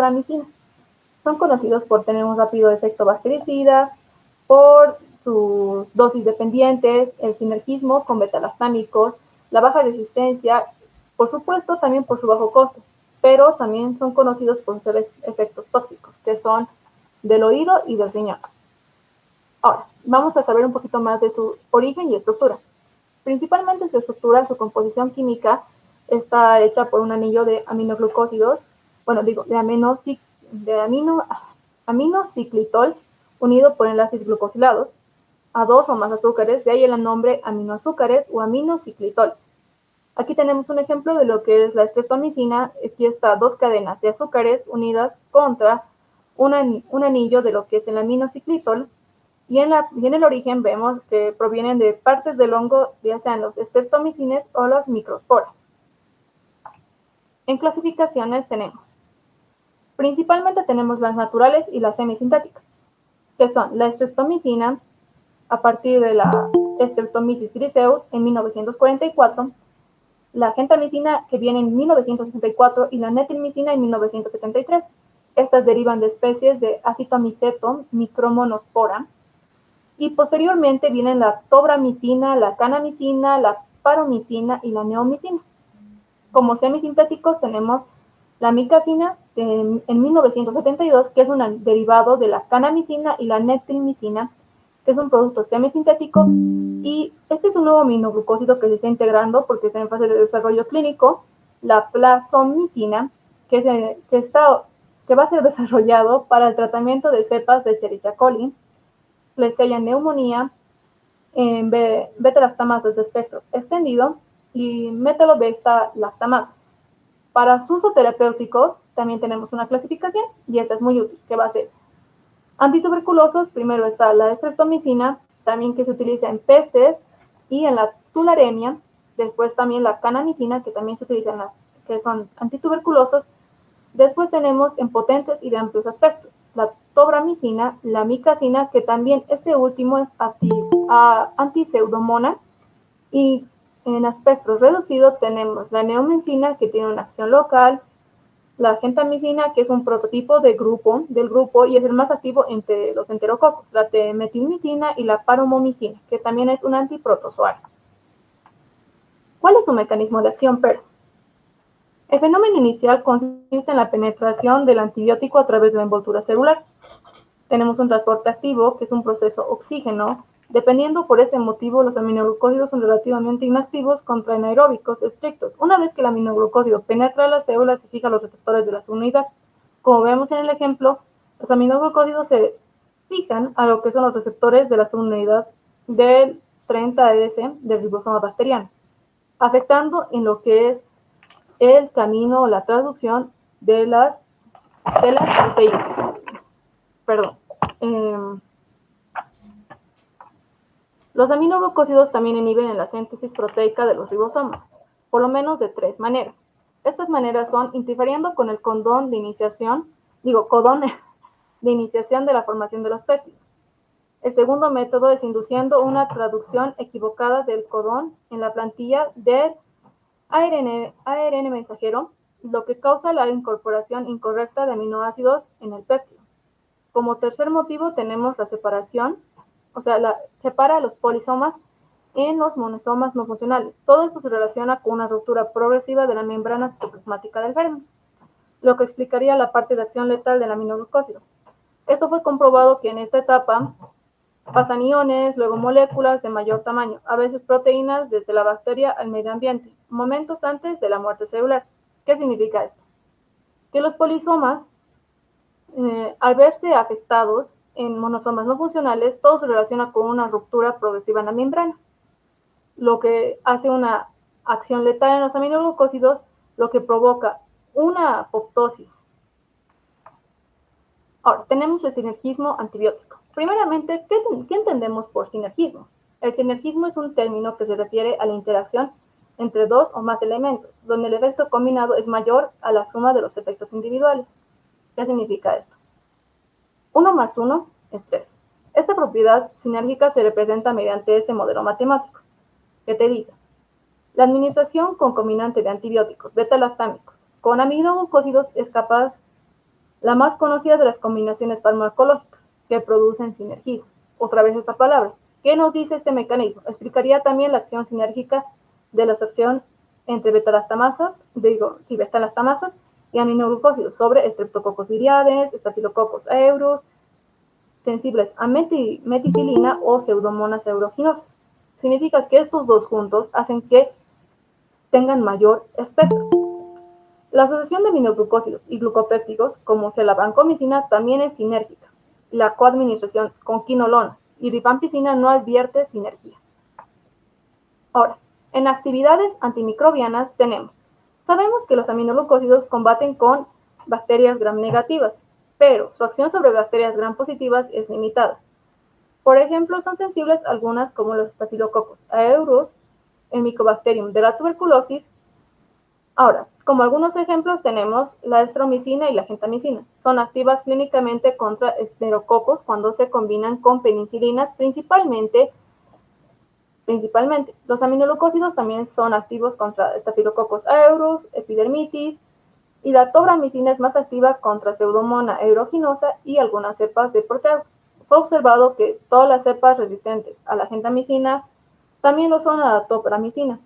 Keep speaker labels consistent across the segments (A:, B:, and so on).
A: tobramicina. Son conocidos por tener un rápido efecto bactericida, por sus dosis dependientes, el sinergismo con betalactámicos, la baja resistencia, por supuesto también por su bajo costo, pero también son conocidos por sus efectos tóxicos, que son del oído y del riñón. Ahora, vamos a saber un poquito más de su origen y estructura. Principalmente su estructura, su composición química, está hecha por un anillo de aminoglucósidos, de aminociclitol unido por enlaces glucosilados a dos o más azúcares, de ahí el nombre aminoazúcares o aminociclitoles. Aquí tenemos un ejemplo de lo que es la streptomicina. Aquí está dos cadenas de azúcares unidas contra un anillo de lo que es el aminociclitol, y en el origen vemos que provienen de partes del hongo, ya sean los streptomicines o las microsporas. En clasificaciones principalmente tenemos las naturales y las semisintéticas, que son la streptomicina a partir de la Streptomyces griseus en 1944, la gentamicina que viene en 1964 y la netilmicina en 1973. Estas derivan de especies de Acetomicetum micromonospora. Y posteriormente vienen la tobramicina, la canamicina, la paromicina y la neomicina. Como semisintéticos tenemos la micacina en 1972, que es un derivado de la canamicina y la netilmicina, que es un producto semisintético, y este es un nuevo aminoglucósido que se está integrando porque está en fase de desarrollo clínico, la plazomicina, que va a ser desarrollado para el tratamiento de cepas de Escherichia coli, Klebsiella pneumoniae, beta-lactamasas de espectro extendido y metalobeta-lactamasas. Para su uso terapéutico también tenemos una clasificación, y esta es muy útil, que va a ser antituberculosos. Primero está la streptomicina, también que se utiliza en pestes y en la tularemia. Después también la canamicina, que también se utiliza en las que son antituberculosos. Después tenemos en potentes y de amplios aspectos la tobramicina, la micacina, que también este último es antiseudomona, y en aspectos reducidos tenemos la neomicina, que tiene una acción local, la gentamicina, que es un prototipo del grupo y es el más activo entre los enterococos, la metilmicina y la paromomicina, que también es un antiprotozoario. ¿Cuál es su mecanismo de acción, PER? El fenómeno inicial consiste en la penetración del antibiótico a través de la envoltura celular. Tenemos un transporte activo, que es un proceso oxígeno. Dependiendo por este motivo, los aminoglucósidos son relativamente inactivos contra anaeróbicos estrictos. Una vez que el aminoglucósido penetra las células, se fija a los receptores de la segunda unidad. Como vemos en el ejemplo, los aminoglucósidos se fijan a lo que son los receptores de la segunda unidad del 30S del ribosoma bacteriano, afectando en lo que es el camino o la traducción de las proteínas. Los aminoglucósidos también inhiben la síntesis proteica de los ribosomas, por lo menos de tres maneras. Estas maneras son interfiriendo con el codón de iniciación de la formación de los péptidos. El segundo método es induciendo una traducción equivocada del codón en la plantilla del ARN mensajero, lo que causa la incorporación incorrecta de aminoácidos en el péptido. Como tercer motivo tenemos la separación, separa los polisomas en los monosomas no funcionales. Todo esto se relaciona con una ruptura progresiva de la membrana citoplasmática del germen, lo que explicaría la parte de acción letal del aminoglucósido. Esto fue comprobado que en esta etapa pasan iones, luego moléculas de mayor tamaño, a veces proteínas desde la bacteria al medio ambiente, momentos antes de la muerte celular. ¿Qué significa esto? Que los polisomas, al verse afectados en monosomas no funcionales, todo se relaciona con una ruptura progresiva en la membrana, lo que hace una acción letal en los aminoglucósidos, lo que provoca una apoptosis. Ahora, tenemos el sinergismo antibiótico. Primeramente, ¿qué entendemos por sinergismo? El sinergismo es un término que se refiere a la interacción entre dos o más elementos, donde el efecto combinado es mayor a la suma de los efectos individuales. ¿Qué significa esto? 1 más 1 es 3. Esta propiedad sinérgica se representa mediante este modelo matemático, que te dice: la administración concomitante de antibióticos beta-lactámicos con aminoglucósidos es capaz la más conocida de las combinaciones farmacológicas, que producen sinergismo. Otra vez esta palabra. ¿Qué nos dice este mecanismo? Explicaría también la acción sinérgica de la acción entre betalactamasas y aminoglucósidos sobre Streptococcus viridis, Staphylococcus aureus, sensibles a meticilina o Pseudomonas aeruginosa. Significa que estos dos juntos hacen que tengan mayor espectro. La asociación de aminoglucósidos y glucopéptidos, como la vancomicina, también es sinérgica. La coadministración con quinolonas y rifampicina no advierte sinergia. Ahora, en actividades antimicrobianas sabemos que los aminoglucósidos combaten con bacterias gram negativas, pero su acción sobre bacterias gram positivas es limitada. Por ejemplo, son sensibles algunas como los Staphylococcus aureus, el Mycobacterium de la tuberculosis. Ahora, como algunos ejemplos tenemos la estromicina y la gentamicina. Son activas clínicamente contra esterococos cuando se combinan con penicilinas principalmente. Los aminoglucósidos también son activos contra Staphylococcus aureus, epidermitis, y la tobramicina es más activa contra Pseudomonas aeruginosa y algunas cepas de proteus. Fue observado que todas las cepas resistentes a la gentamicina también lo son a la tobramicina,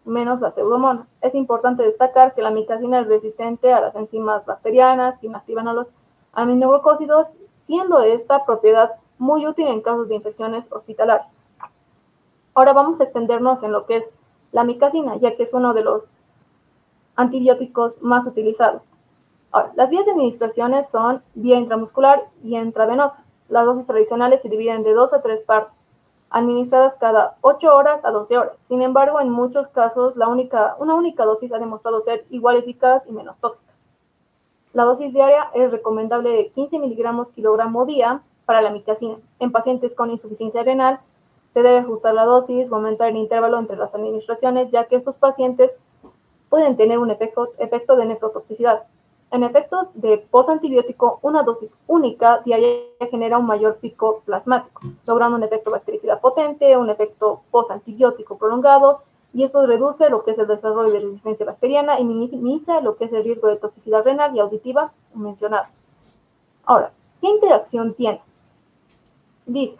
A: menos la Pseudomonas. Es importante destacar que la micacina es resistente a las enzimas bacterianas que inactivan a los aminoglucósidos, siendo esta propiedad muy útil en casos de infecciones hospitalarias. Ahora vamos a extendernos en lo que es la micacina, ya que es uno de los antibióticos más utilizados. Ahora, las vías de administración son vía intramuscular y intravenosa. Las dosis tradicionales se dividen de 2 a 3 partes, administradas cada 8 horas a 12 horas. Sin embargo, en muchos casos, una única dosis ha demostrado ser igual eficaz y menos tóxica. La dosis diaria es recomendable de 15 miligramos kilogramo día para la micacina. En pacientes con insuficiencia renal, se debe ajustar la dosis o aumentar el intervalo entre las administraciones, ya que estos pacientes pueden tener un efecto de nefrotoxicidad. En efectos de postantibiótico, una dosis única diaria genera un mayor pico plasmático, logrando un efecto bactericida potente, un efecto postantibiótico prolongado, y esto reduce lo que es el desarrollo de resistencia bacteriana y minimiza lo que es el riesgo de toxicidad renal y auditiva mencionada. Ahora, ¿qué interacción tiene? Dice,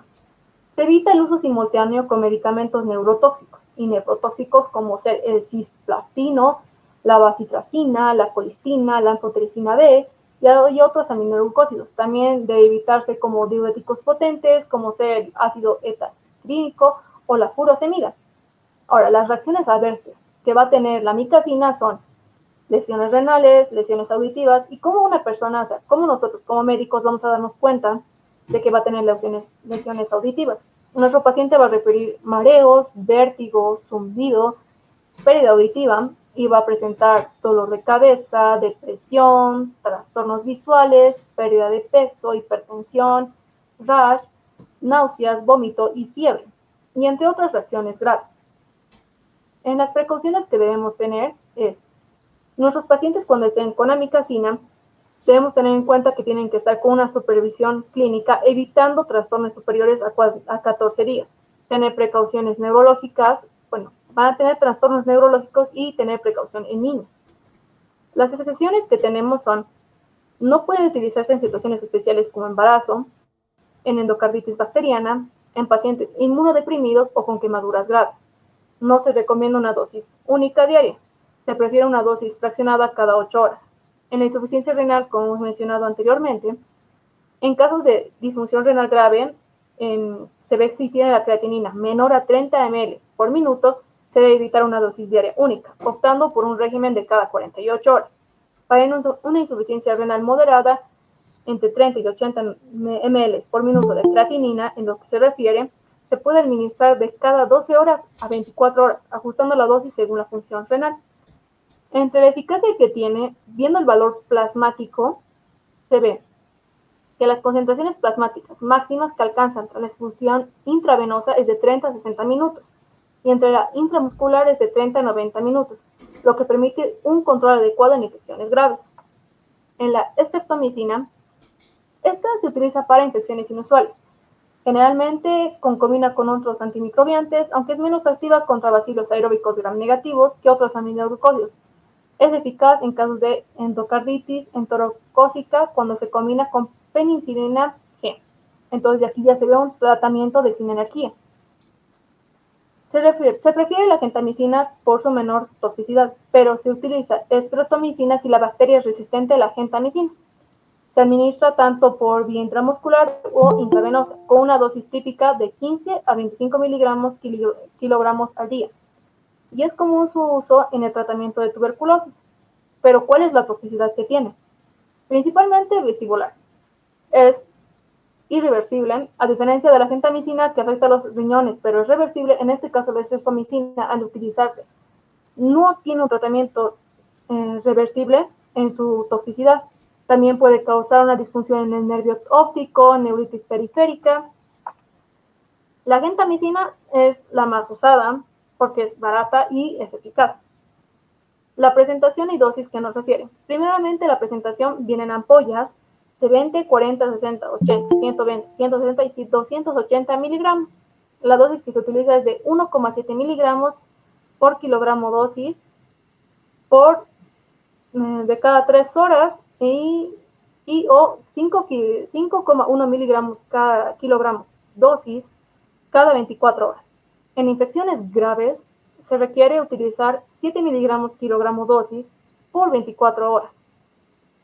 A: se evita el uso simultáneo con medicamentos neurotóxicos y nefrotóxicos como el cisplastino, la bacitracina, la colistina, la anfotericina B y otros aminoglucósidos. También debe evitarse como diuréticos potentes como el ácido etacílico o la furosemida. Ahora, las reacciones adversas que va a tener la micacina son lesiones renales, lesiones auditivas, y cómo una persona, cómo nosotros como médicos vamos a darnos cuenta de que va a tener lesiones auditivas. Nuestro paciente va a referir mareos, vértigo, zumbido, pérdida auditiva, y va a presentar dolor de cabeza, depresión, trastornos visuales, pérdida de peso, hipertensión, rash, náuseas, vómito y fiebre, y entre otras reacciones graves. En las precauciones que debemos tener es, nuestros pacientes cuando estén con amicacina, debemos tener en cuenta que tienen que estar con una supervisión clínica, evitando trastornos superiores a 14 días. Tener precauciones neurológicas, van a tener trastornos neurológicos y tener precaución en niños. Las excepciones que tenemos son, no pueden utilizarse en situaciones especiales como embarazo, en endocarditis bacteriana, en pacientes inmunodeprimidos o con quemaduras graves. No se recomienda una dosis única diaria. Se prefiere una dosis fraccionada cada 8 horas. En la insuficiencia renal, como hemos mencionado anteriormente, en casos de disfunción renal grave, se ve si tiene la creatinina menor a 30 ml por minuto, se debe evitar una dosis diaria única, optando por un régimen de cada 48 horas. Para una insuficiencia renal moderada, entre 30 y 80 ml por minuto de creatinina, en lo que se refiere, se puede administrar de cada 12 horas a 24 horas, ajustando la dosis según la función renal. Entre la eficacia que tiene, viendo el valor plasmático, se ve que las concentraciones plasmáticas máximas que alcanzan tras la expulsión intravenosa es de 30 a 60 minutos, y entre la intramuscular es de 30 a 90 minutos, lo que permite un control adecuado en infecciones graves. En la streptomicina, esta se utiliza para infecciones inusuales. Generalmente combina con otros antimicrobiantes, aunque es menos activa contra bacilos aeróbicos gram negativos que otros aminoglucósidos. Es eficaz en casos de endocarditis enterocócica cuando se combina con penicilina G. Entonces aquí ya se ve un tratamiento de sinergia. Se prefiere la gentamicina por su menor toxicidad, pero se utiliza estreptomicina si la bacteria es resistente a la gentamicina. Se administra tanto por vía intramuscular o intravenosa, con una dosis típica de 15 a 25 miligramos kilogramos al día. Y es común su uso en el tratamiento de tuberculosis. Pero ¿cuál es la toxicidad que tiene? Principalmente vestibular. Es irreversible, a diferencia de la gentamicina que afecta a los riñones, pero es reversible, en este caso la estreptomicina al utilizarse. No tiene un tratamiento reversible en su toxicidad. También puede causar una disfunción en el nervio óptico, neuritis periférica. La gentamicina es la más usada porque es barata y es eficaz. La presentación y dosis que nos refiere. Primeramente, la presentación viene en ampollas de 20, 40, 60, 80, 120, 160 y 280 miligramos. La dosis que se utiliza es de 1,7 miligramos por kilogramo dosis de cada 3 horas o 5,1 miligramos cada kilogramo dosis cada 24 horas. En infecciones graves se requiere utilizar 7 miligramos kilogramo dosis por 24 horas.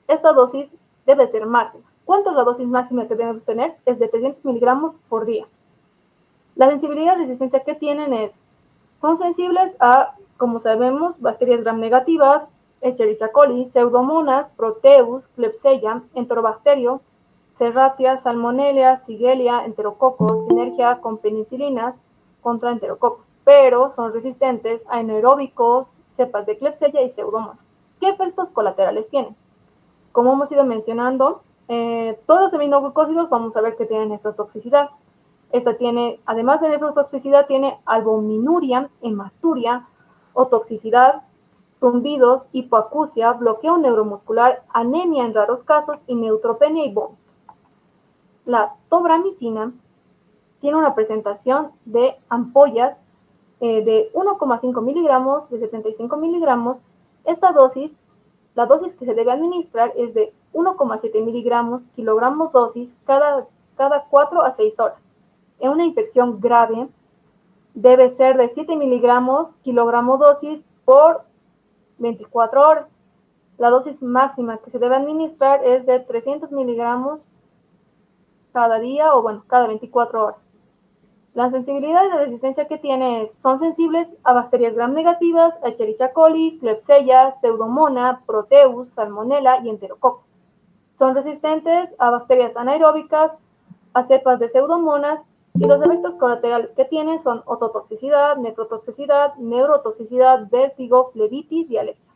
A: Esta dosis debe ser máxima. ¿Cuánto es la dosis máxima que debemos tener? Es de 300 miligramos por día. La sensibilidad y resistencia que tienen son sensibles a, como sabemos, bacterias gram negativas, Escherichia coli, Pseudomonas, Proteus, Klebsiella, Enterobacterio, Serratia, Salmonella, Shigella, Enterococos, sinergia con penicilinas contra enterococos, pero son resistentes a anaeróbicos, cepas de Klebsiella y Pseudomonas. ¿Qué efectos colaterales tienen? Como hemos ido mencionando, todos los aminoglucósidos vamos a ver que tienen nefrotoxicidad. Esta tiene, además de nefrotoxicidad, tiene albuminuria, hematuria o toxicidad, zumbidos, hipoacusia, bloqueo neuromuscular, anemia en raros casos y neutropenia y vómito. La tobramicina tiene una presentación de ampollas de 1,5 miligramos, de 75 miligramos. Esta dosis, la dosis que se debe administrar es de 1,7 miligramos kilogramos dosis cada 4 a 6 horas. En una infección grave debe ser de 7 miligramos kilogramo dosis por 24 horas. La dosis máxima que se debe administrar es de 300 miligramos cada día o cada 24 horas. La sensibilidad y la resistencia que tiene son sensibles a bacterias gram negativas, a Escherichia coli, Klebsiella, Pseudomonas, Proteus, Salmonella y Enterococos. Son resistentes a bacterias anaeróbicas, a cepas de Pseudomonas, y los efectos colaterales que tienen son ototoxicidad, nefrotoxicidad, neurotoxicidad, vértigo, flebitis y alergia.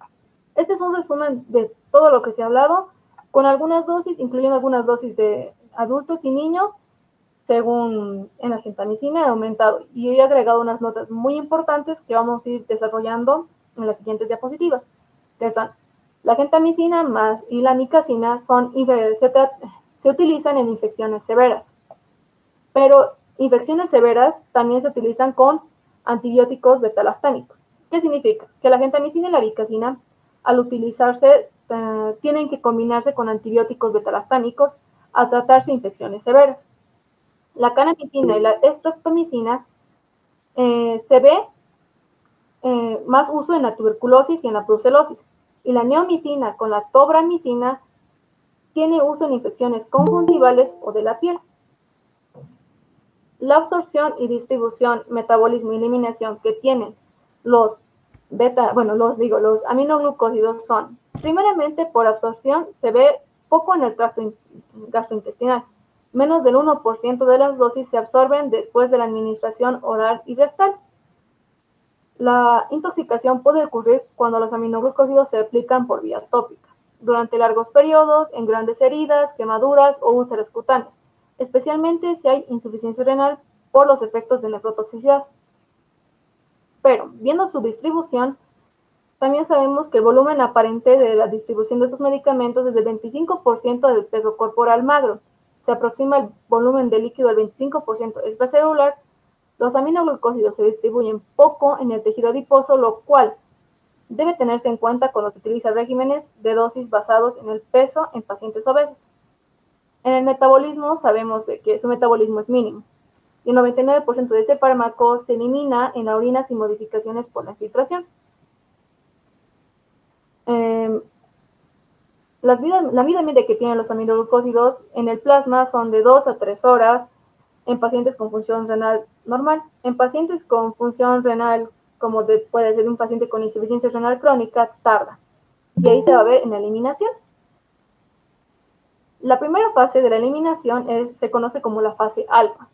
A: Este es un resumen de todo lo que se ha hablado, con algunas dosis, incluyendo algunas dosis de adultos y niños, según en la gentamicina he aumentado. Y he agregado unas notas muy importantes que vamos a ir desarrollando en las siguientes diapositivas, que son la gentamicina y la micacina se utilizan en infecciones severas. Pero infecciones severas también se utilizan con antibióticos beta-lactámicos. ¿Qué significa? Que la gentamicina y la micacina, al utilizarse, tienen que combinarse con antibióticos beta-lactámicos al tratarse infecciones severas. La kanamicina y la estreptomicina se ve más uso en la tuberculosis y en la brucelosis. Y la neomicina con la tobramicina tiene uso en infecciones conjuntivales o de la piel. La absorción y distribución, metabolismo y eliminación que tienen los aminoglucósidos son, primeramente por absorción se ve poco en el tracto gastrointestinal. Menos del 1% de las dosis se absorben después de la administración oral y rectal. La intoxicación puede ocurrir cuando los aminoglucósidos se aplican por vía tópica, durante largos periodos, en grandes heridas, quemaduras o úlceras cutáneas, especialmente si hay insuficiencia renal por los efectos de nefrotoxicidad. Pero, viendo su distribución, también sabemos que el volumen aparente de la distribución de estos medicamentos es del 25% del peso corporal magro. Se aproxima el volumen de líquido al 25% extracelular. Los aminoglucósidos se distribuyen poco en el tejido adiposo, lo cual debe tenerse en cuenta cuando se utiliza regímenes de dosis basados en el peso en pacientes obesos. En el metabolismo sabemos de que su metabolismo es mínimo y el 99% de ese fármaco se elimina en la orina sin modificaciones por la infiltración. La vida media que tienen los aminoglucósidos en el plasma son de 2 a 3 horas en pacientes con función renal normal. En pacientes con función renal, como puede ser un paciente con insuficiencia renal crónica, tarda. Y ahí se va a ver en la eliminación. La primera fase de la eliminación se conoce como la fase alfa.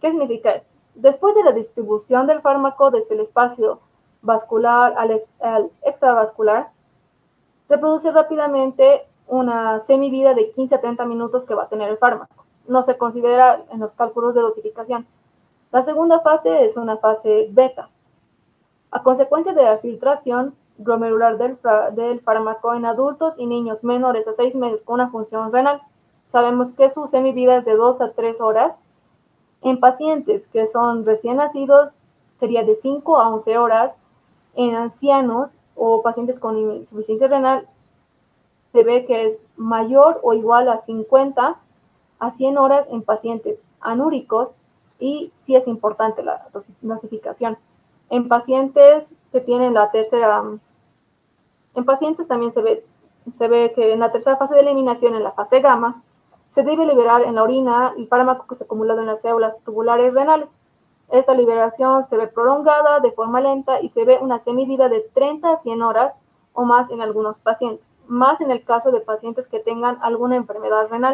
A: ¿Qué significa esto? Después de la distribución del fármaco desde el espacio vascular al extravascular, se produce rápidamente una semivida de 15 a 30 minutos que va a tener el fármaco. No se considera en los cálculos de dosificación. La segunda fase es una fase beta. A consecuencia de la filtración glomerular del fármaco en adultos y niños menores a 6 meses con una función renal, sabemos que su semivida es de 2 a 3 horas. En pacientes que son recién nacidos sería de 5 a 11 horas. En ancianos o pacientes con insuficiencia renal se ve que es mayor o igual a 50 a 100 horas en pacientes anúricos, y sí es importante la dosificación. En pacientes que tienen la tercera, en pacientes también se ve que en la tercera fase de eliminación, en la fase gamma, se debe liberar en la orina el fármaco que se ha acumulado en las células tubulares renales. Esta liberación se ve prolongada de forma lenta y se ve una semivida de 30 a 100 horas o más en algunos pacientes, más en el caso de pacientes que tengan alguna enfermedad renal.